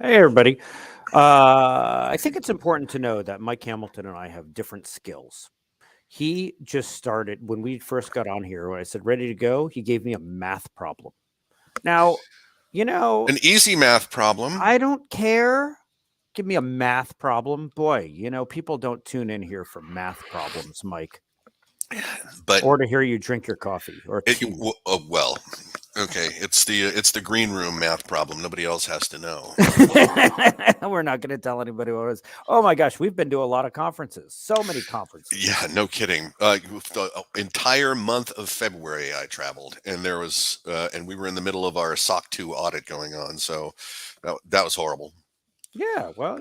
Hey, everybody. I think it's important to know that Mike Hamilton and I have different skills. He just started when we first got on here. When I said ready to go, he gave me a math problem. Now, you know, An easy math problem, I don't care. Give me a math problem. Boy, people don't tune in here for math problems, Mike, but or to hear you drink your coffee or tea. well, okay, it's the green room math problem. Nobody else has to know. We're not going to tell anybody what it is. Oh my gosh, we've been to a lot of conferences. So many conferences. Yeah, no kidding. The entire month of February, I traveled, and and we were in the middle of our SOC 2 audit going on, so that was horrible. Yeah, well,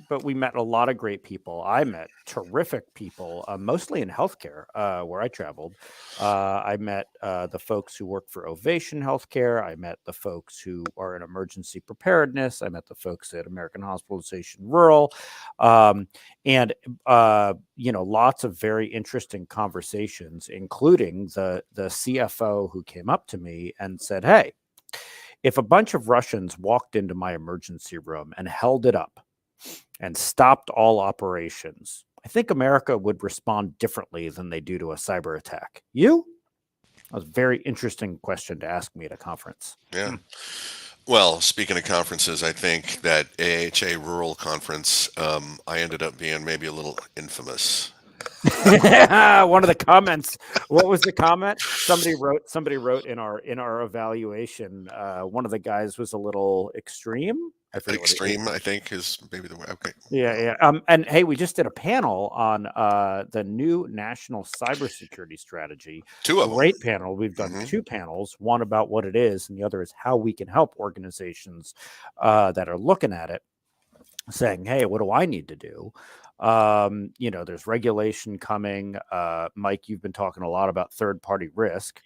but we met a lot of great people. I met terrific people, mostly in healthcare, where I traveled. I met the folks who work for Ovation Healthcare. I met the folks who are in emergency preparedness. I met the folks at American Hospitalization Rural, um, and lots of very interesting conversations, including the CFO who came up to me and said, "Hey, if a bunch of Russians walked into my emergency room and held it up and stopped all operations, I think America would respond differently than they do to a cyber attack. You?" That was a very interesting question to ask me at a conference. Yeah. Well, speaking of conferences, I think that AHA Rural Conference, I ended up being maybe a little infamous. One of the comments. What was the comment? Somebody wrote in our evaluation. One of the guys was a little extreme. I forget what it. Extreme, I think, is maybe the way. Okay. Yeah, Well, yeah. And hey, we just did a panel on the new national cybersecurity strategy. two of them. Great panel. We've done Hmm. two panels. One about what it is, and the other is how we can help organizations that are looking at it, saying, "Hey, what do I need to do?" There's regulation coming. Mike, you've been talking a lot about third-party risk,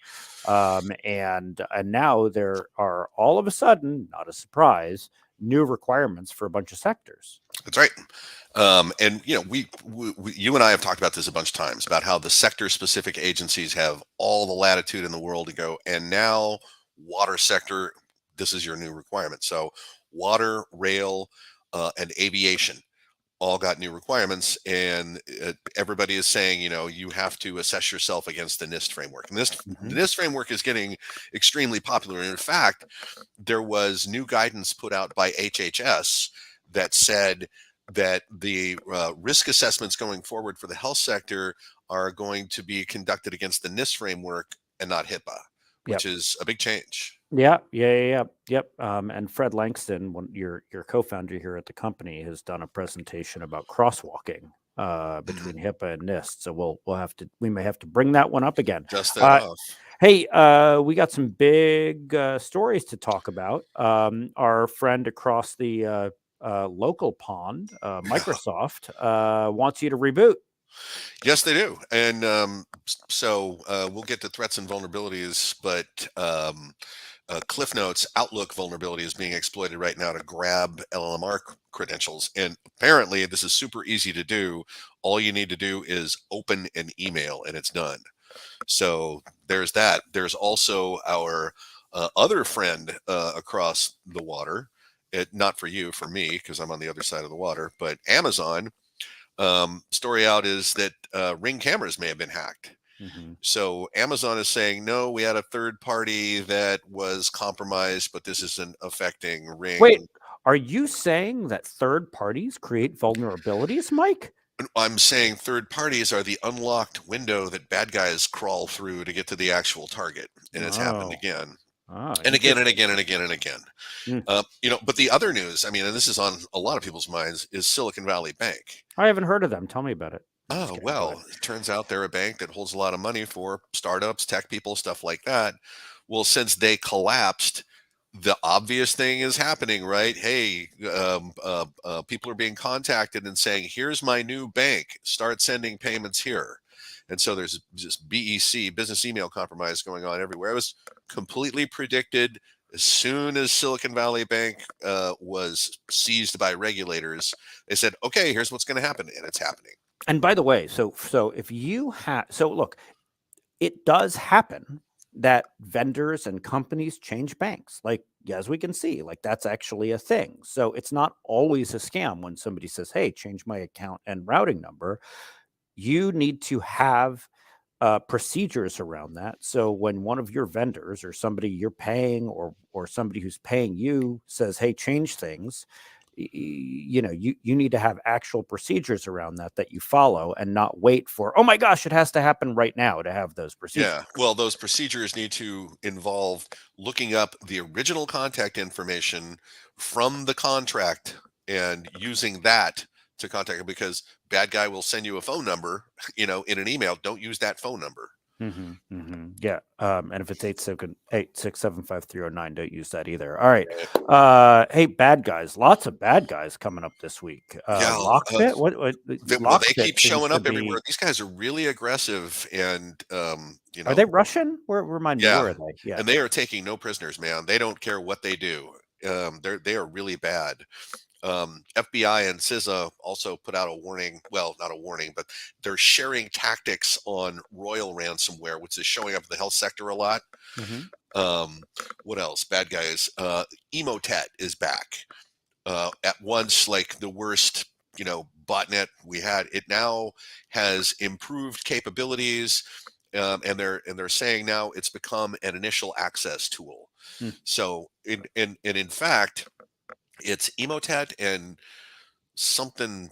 and now there are all of a sudden, not a surprise, new requirements for a bunch of sectors. That's right. And you and I have talked about this a bunch of times about how the sector-specific agencies have all the latitude in the world to go, and now water sector, this is your new requirement. So water, rail, and aviation all got new requirements, and everybody is saying, you have to assess yourself against the NIST framework. And Mhm. the NIST framework is getting extremely popular. And in fact, there was new guidance put out by HHS that said that the risk assessments going forward for the health sector are going to be conducted against the NIST framework and not HIPAA, which Yep. is a big change. Yeah, yeah, yeah, yeah, yep. And Fred Langston, your co-founder here at the company, has done a presentation about crosswalking Mhm. between HIPAA and NIST. So we may have to bring that one up again. Dust that Uh, off. hey, we got some big stories to talk about. Our friend across the local pond, Microsoft, wants you to reboot. Yes, they do. And so we'll get to threats and vulnerabilities, but Cliff Notes Outlook vulnerability is being exploited right now to grab LLMR credentials. And apparently, this is super easy to do. All you need to do is open an email and it's done. So there's that. There's also our other friend across the water. Not for you, for me, because I'm on the other side of the water, but Amazon. Story out is that Ring cameras may have been hacked. Mhm. So Amazon is saying, no, we had a third party that was compromised, but this isn't affecting Wait, Ring. are you saying that third parties create vulnerabilities, Mike? I'm saying third parties are the unlocked window that bad guys crawl through to get to the actual target. And it's happened Oh, again and again and interesting. again and again and again. Mm. But the other news, I mean, and this is on a lot of people's minds, is Silicon Valley Bank. I haven't heard of them. Tell me about it. I'm just Oh, kidding. Go ahead. well, it turns out they're a bank that holds a lot of money for startups, tech people, stuff like that. Well, since they collapsed, the obvious thing is happening, right? Hey, people are being contacted and saying, here's my new bank, start sending payments here. And so there's just BEC, business email compromise, going on everywhere. It was completely predicted. As soon as Silicon Valley Bank was seized by regulators, they said, okay, here's what's going to happen. And it's happening. And by the way, so if you have, so look, it does happen. that vendors and companies change banks. Like, as we can see, like that's actually a thing. So it's not always a scam when somebody says, "Hey, change my account and routing number." You need to have procedures around that. So when one of your vendors or somebody you're paying or somebody who's paying you says, "Hey, change things," you need to have actual procedures around that you follow and not wait for, "Oh my gosh, it has to happen right now," to have those Yeah, procedures. well, those procedures need to involve looking up the original contact information from the contract and using that to contact him, because bad guy will send you a phone number, in an email. Don't use that phone number. Yeah. And if it's 8675309, don't use that either. All right. Right. Hey, bad guys. Lots of bad guys coming up this week. Yeah, Lockbit. What well, they Lockbit keep seems showing to up everywhere. be. These guys are really aggressive, and Are they Russian? Remind me, yeah, where are they? Yeah. and they are taking no prisoners, man. They don't care what they do. They are really bad. FBI and CISA also put out a warning. Well, not a warning, but they're sharing tactics on Royal ransomware, which is showing up in the health sector a lot. Hmm. Um, what else? Bad guys. Emotet is back. At once, like the worst, botnet we had. It now has improved capabilities, and they're saying now it's become an initial access tool. So, in fact, it's Emotet and something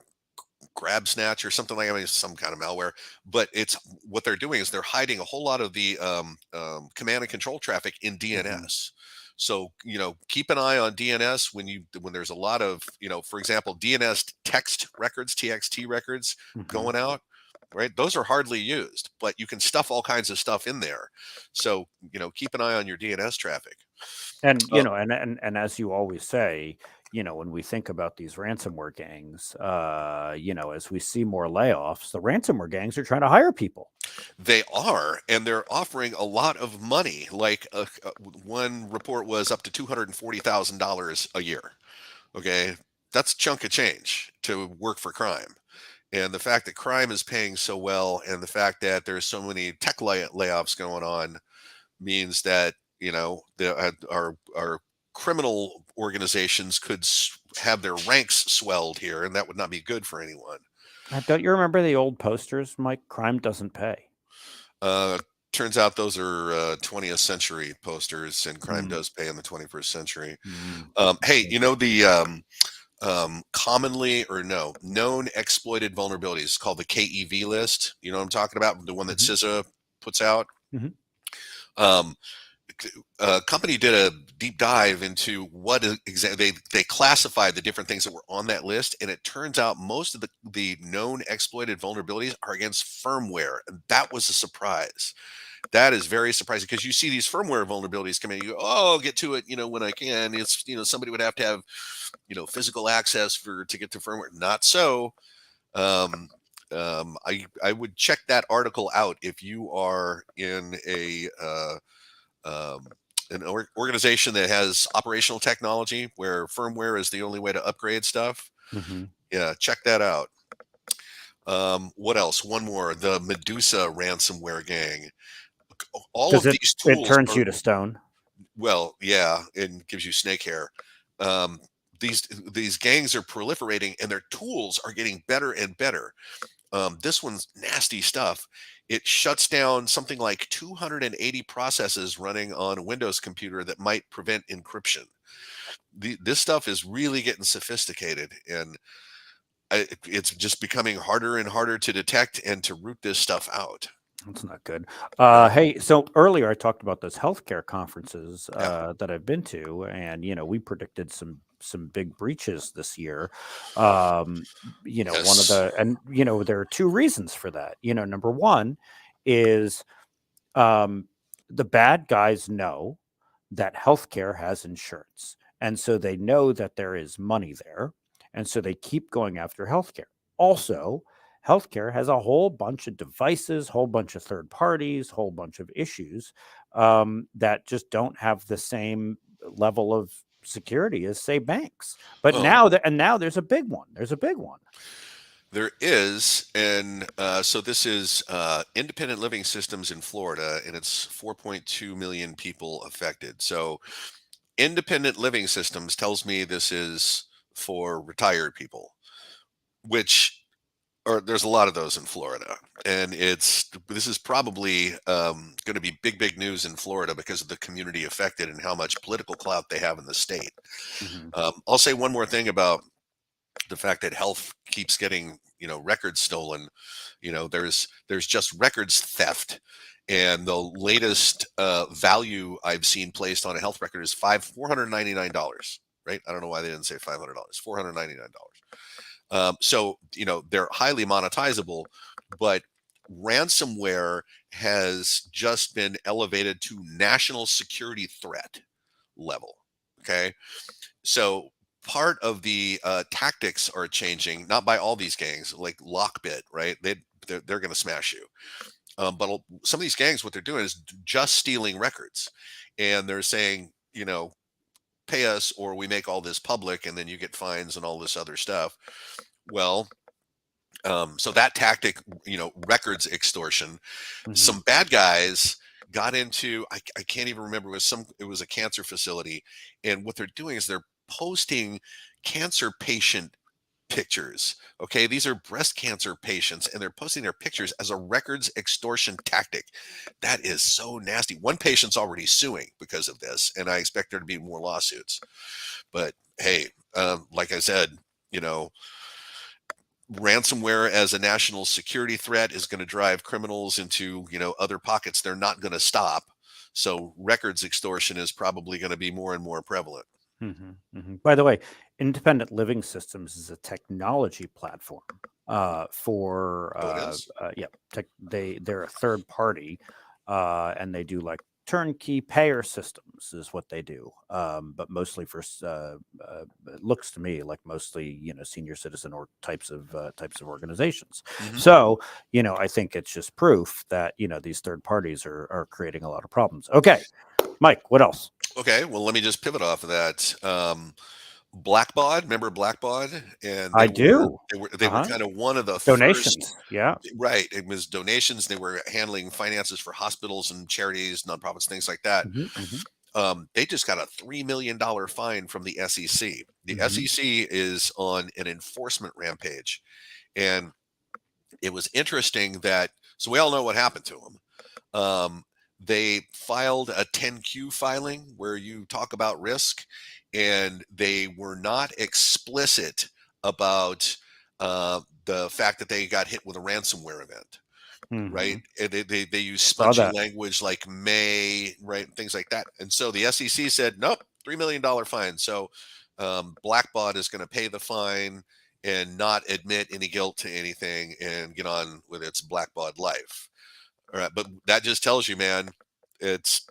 grab snatch or something like, I mean, some kind of malware. But it's what they're doing is they're hiding a whole lot of the command and control traffic in Hmm. DNS. So keep an eye on DNS when there's a lot of, for example, DNS text records, TXT records Hmm. going out. Right, those are hardly used, but you can stuff all kinds of stuff in there. So keep an eye on your DNS traffic. And Uh, and as you always say, when we think about these ransomware gangs, as we see more layoffs, the ransomware gangs are trying to hire people. They are, and they're offering a lot of money. Like one report was up to $240,000 a year. Okay, that's a chunk of change to work for crime. And the fact that crime is paying so well, and the fact that there's so many tech layoffs going on, means that our criminal organizations could have their ranks swelled here, and that would not be good for anyone. Don't you remember the old posters, Mike? Crime doesn't pay. Uh, Turns out those are 20th century posters, and crime Mm, does pay in the 21st century. Hey, okay. the commonly or no known exploited vulnerabilities called the KEV list. You know what I'm talking about? The one that Hmm. CISA puts out. Hmm. Um, a company did a deep dive into what exactly they classified the different things that were on that list, and it turns out most of the known exploited vulnerabilities are against firmware, and that was a surprise. That is very surprising, because you see these firmware vulnerabilities come in, you go, "Oh, I'll get to it, when I can." It's somebody would have to have physical access to get to firmware. Not so. Um, I would check that article out if you are in um, an organization that has operational technology where firmware is the only way to upgrade stuff. Hmm. Yeah, check that out. What else? One more, the Medusa ransomware gang. All Does of it? these It tools turns are, you to stone. well, yeah, and gives you snake hair. Um, these gangs are proliferating, and their tools are getting better and better. This one's nasty stuff. It shuts down something like 280 processes running on a Windows computer that might prevent encryption. This stuff is really getting sophisticated, and it's just becoming harder and harder to detect and to root this stuff out. That's not good. No, Hey, so earlier I talked about those healthcare conferences yeah, that I've been to, and we predicted some big breaches this year. One of yes, the and there are two reasons for that. Number one is um, the bad guys know that healthcare has insurance. And so they know that there is money there. And so they keep going after healthcare. Also, healthcare has a whole bunch of devices, whole bunch of third parties, whole bunch of issues that just don't have the same level of security as, say, banks. But well, now there's a big one. There's a big one. There is, and so this is independent living systems in Florida, and it's 4.2 million people affected. So independent living systems tells me this is for retired people, which or there's a lot of those in Florida, and this is probably going to be big news in Florida because of the community affected and how much political clout they have in the state. Hmm. I'll say one more thing about the fact that health keeps getting records stolen. There's just records theft, and the latest value I've seen placed on a health record is $499. Right? I don't know why they didn't say $500. $499. So they're highly monetizable, but ransomware has just been elevated to national security threat level. Okay, so part of the tactics are changing, not by all these gangs like Lockbit, right? They're going to smash you. But some of these gangs, what they're doing is just stealing records, and they're saying, pay us or we make all this public, and then you get fines and all this other stuff. Well, so that tactic, records extortion. Hmm. Some bad guys got into. I can't even remember. It was a cancer facility, and what they're doing is they're posting cancer patient pictures. Okay, these are breast cancer patients, and they're posting their pictures as a records extortion tactic. That is so nasty. One patient's already suing because of this, and I expect there to be more lawsuits. But hey, like I said, you know ransomware as a national security threat is going to drive criminals into other pockets. They're not going to stop. So records extortion is probably going to be more and more prevalent. Hmm. Hmm. By the way, Independent Living Systems is a technology platform for Oh, it is. yeah, they're a third party, and they do like turnkey payer systems is what they do, but mostly for it looks to me like mostly senior citizen or types of organizations. Hmm. So I think it's just proof that these third parties are creating a lot of problems. Okay, Mike, what else? Okay, well, let me just pivot off of that. Blackbaud, remember Blackbaud? And I do. they were Uh-huh. kind of one of the first. Donations. Yeah. Right, it was donations. They were handling finances for hospitals and charities, nonprofits, things like that. Mhm, mhm, They just got a $3 million fine from the SEC. The mhm. SEC is on an enforcement rampage, and it was interesting that so we all know what happened to them. They filed a 10Q filing where you talk about risk, and they were not explicit about the fact that they got hit with a ransomware event. Right? Mhm. And they use Saw spongy that. language like may, right, and things like that. And so the SEC said, nope, $3 million fine. So Blackbot is going to pay the fine and not admit any guilt to anything and get on with its Blackbot life. All right, but that just tells you, man, it's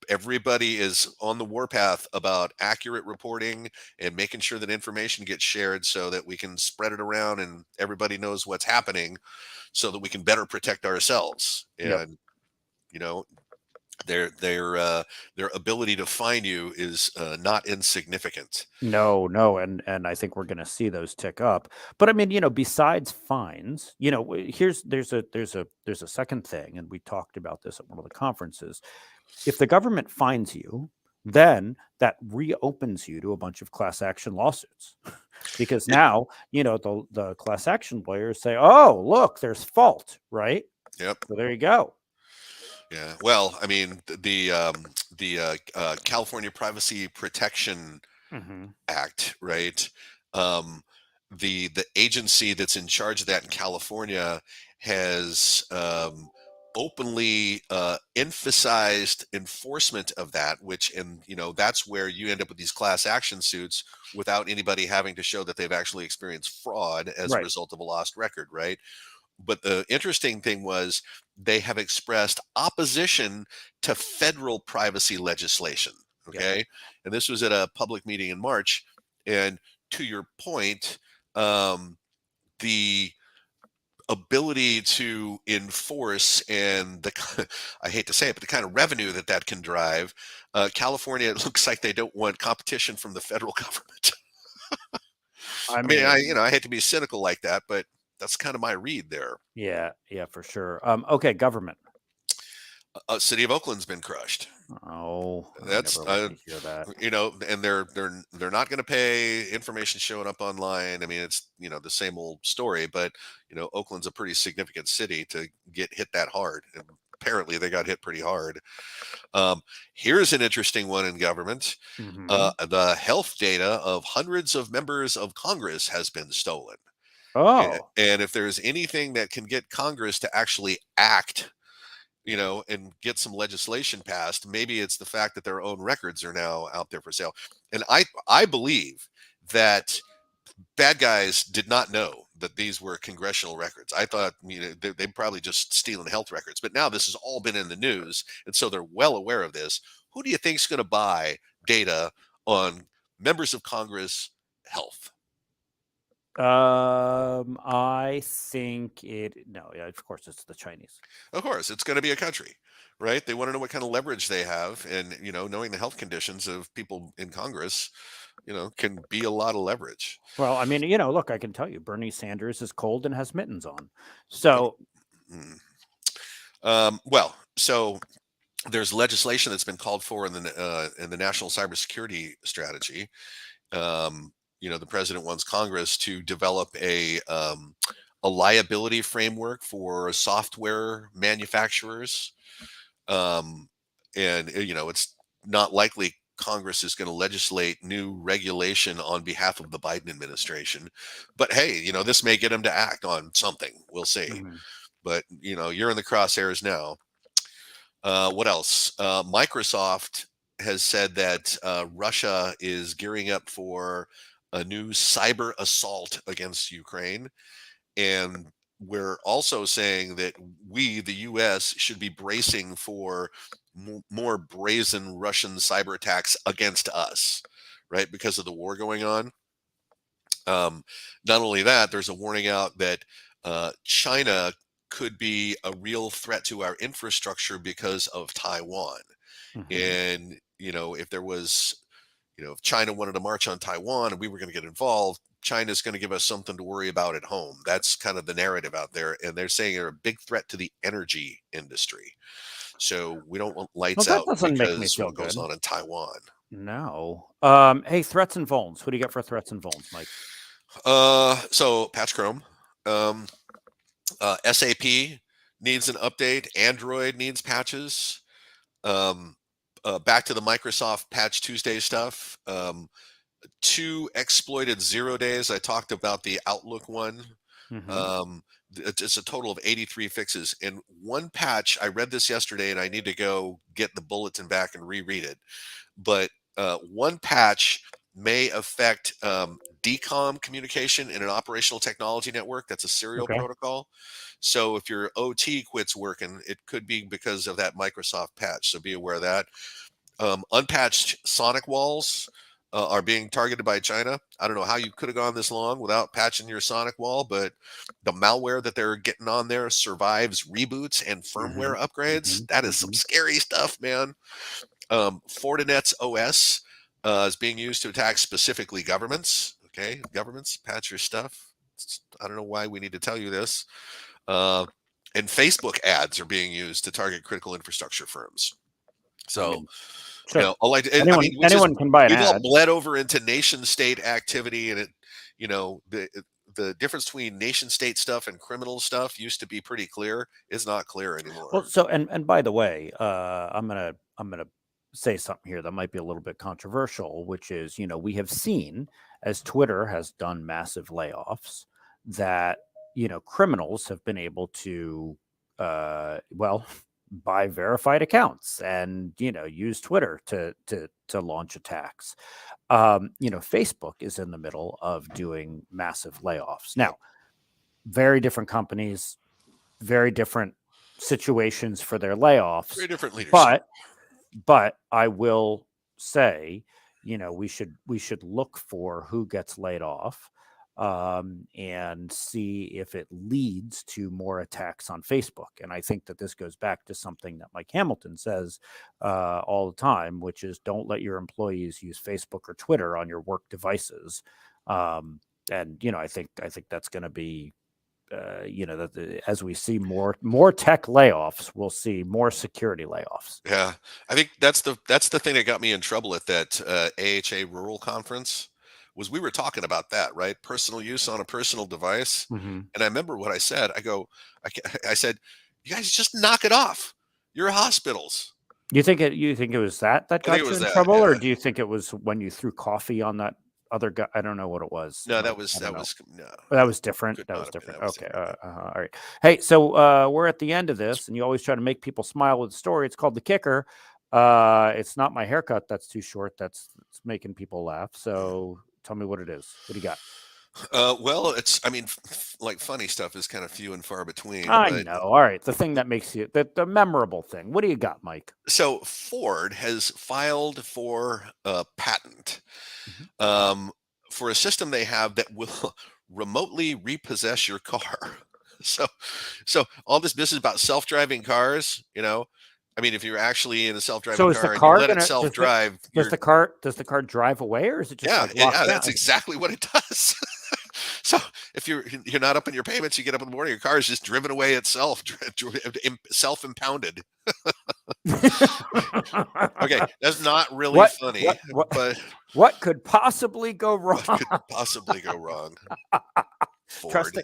everybody is on the warpath about accurate reporting and making sure that information gets shared so that we can spread it around and everybody knows what's happening so that we can better protect ourselves. Yep. And you know their ability to fine you is not insignificant. No, no, and I think we're going to see those tick up. But I mean, besides fines, here's there's a second thing, and we talked about this at one of the conferences. If the government fines you, then that reopens you to a bunch of class action lawsuits. Because It, now, the class action lawyers say, "Oh, look, there's fault," right? yep. So there you go. Yeah. Well, I mean, the California Privacy Protection Mhm. Act, right? Um, the agency that's in charge of that in California has openly emphasized enforcement of that, which and that's where you end up with these class action suits without anybody having to show that they've actually experienced fraud as a Right. result of a lost record, right? But the interesting thing was they have expressed opposition to federal privacy legislation. Yep. Okay. And this was at a public meeting in March. And to your point, um, the ability to enforce and I hate to say it, but the kind of revenue that that can drive, California, it looks like they don't want competition from the federal government. I I mean, mean, I hate to be cynical like that, but that's kind of my read there. yeah, yeah, for sure. Okay, government. City of Oakland's been crushed. Oh, I That's never like to hear that. and they're not going to pay. Information showing up online. I mean, it's the same old story, but Oakland's a pretty significant city to get hit that hard, and apparently they got hit pretty hard. Um, Here's an interesting one in government. Hmm. The health data of hundreds of members of Congress has been stolen. Oh, And if there's anything that can get Congress to actually act, and get some legislation passed, maybe it's the fact that their own records are now out there for sale. And I believe that bad guys did not know that these were congressional records. I thought, they probably just stealing health records, but now this has all been in the news, and so they're well aware of this. Who do you think's going to buy data on members of Congress health? I think it. No, yeah, of course it's the Chinese. Of course, it's going to be a country, right? They want to know what kind of leverage they have, and knowing the health conditions of people in Congress, can be a lot of leverage. Well, I mean, look, I can tell you, Bernie Sanders is cold and has mittens on. Oh, So, mm. Well, so there's legislation that's been called for in the national cybersecurity strategy. The president wants Congress to develop a liability framework for software manufacturers. And it's not likely Congress is going to legislate new regulation on behalf of the Biden administration. But hey, this may get them to act on something. We'll see. mhm. But you're in the crosshairs now. What else? Microsoft has said that Russia is gearing up for a new cyber assault against Ukraine. And we're also saying that we, the US, should be bracing for more brazen Russian cyber attacks against us, right? Because of the war going on. Um, Not only that, there's a warning out that China could be a real threat to our infrastructure because of Taiwan. Mhm. And, if there was, if China wanted to march on Taiwan and we were going to get involved, China's going to give us something to worry about at home. That's kind of the narrative out there. And they're saying they're a big threat to the energy industry. So we don't want Well, lights that out doesn't make me because feel what goes good. on in Taiwan. No. Hey, threats and vulns. Who do you get for threats and vulns, Mike? So Patch Chrome, um, SAP needs an update. Android needs patches. Um, Back to the Microsoft Patch Tuesday stuff. Two exploited 0 days. I talked about the Outlook one. Hmm. It's a total of 83 fixes. And one patch, I read this yesterday and I need to go get the bulletin back and reread it. But one patch may affect DCOM communication in an operational technology network. That's a serial Okay. protocol. So if your OT quits working, it could be because of that Microsoft patch. So be aware of that. Unpatched Sonic walls are being targeted by China. I don't know how you could have gone this long without patching your Sonic wall, but the malware that they're getting on there survives reboots and Hmm. firmware upgrades. Hmm. That is some Hmm. scary stuff, man. Fortinet's OS is being used to attack specifically governments. Okay, governments, patch your stuff. I don't know why we need to tell you this. Uh, and Facebook ads are being used to target critical infrastructure firms. I So mean, sure. I mean, Anyone can buy an we've all ad. bled over into nation state activity, and the difference between nation state stuff and criminal stuff used to be pretty clear. Is not clear Well, anymore. so and by the way, I'm gonna say something here that might be a little bit controversial, which is, we have seen as Twitter has done massive layoffs that criminals have been able to well buy verified accounts and use Twitter to launch attacks. Facebook is in the middle of doing massive layoffs Yep. now. Very different companies, very different situations for their layoffs. Very different leadership. But I will say, we should look for who gets laid off, and see if it leads to more attacks on Facebook. And I think that this goes back to something that Mike Hamilton says all the time, which is don't let your employees use Facebook or Twitter on your work devices. And I think that's going to be, that as we see more tech layoffs, we'll see more security layoffs. Yeah, I think that's the thing that got me in trouble at that AHA Rural Conference. Was we were talking about that, right? Personal use on a personal device. Mm-hmm. And I remember what I said. I said, you guys just knock it off. You're hospitals. You think it was that I think it got you was in that. trouble, or Yeah. do you think it was when you threw coffee on that other guy? I don't know what it was, No, Mike. I don't know. no, That was different. could That not was have been. different. That was Okay. different. All right. Hey, so we're at the end of this, and you always try to make people smile with the story. It's called The Kicker. It's not my haircut that's too short. It's making people laugh. So tell me what it is. What do you got? Well, I mean, like funny stuff is kind of few and far between, I but know. All right. The thing that makes you the memorable thing. What do you got, Mike? so Ford has filed for a patent Mhm. um, for a system they have that will remotely repossess your car. So, so all this business about self-driving cars, I mean, if you're actually in a self-driving So is the car and you car let it gonna self-drive, does the car drive away, or is it just yeah, like yeah, locked that's down? exactly what it does. So if you're not up in your payments, you get up in the morning, your car is just driven away itself, self-impounded. Okay, that's not really what funny, what what but what could possibly go what wrong? could possibly go wrong? Ford. Trusting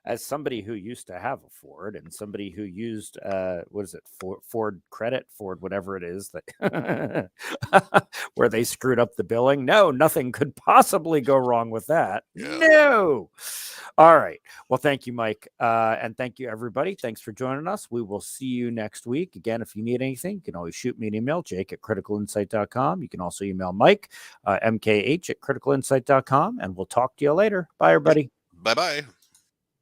as somebody who used to have a Ford and somebody who used what is it, Ford Credit, Ford whatever it is that where they screwed up the billing. No, nothing could possibly go wrong with that. Yeah. No. All right. Well, thank you, Mike, and thank you, everybody. Thanks for joining us. We will see you next week. Again, if you need anything, you can always shoot me an email, jake@criticalinsight.com. You can also email Mike, mkh@criticalinsight.com, and we'll talk to you later. Bye, Yep. everybody. Bye bye.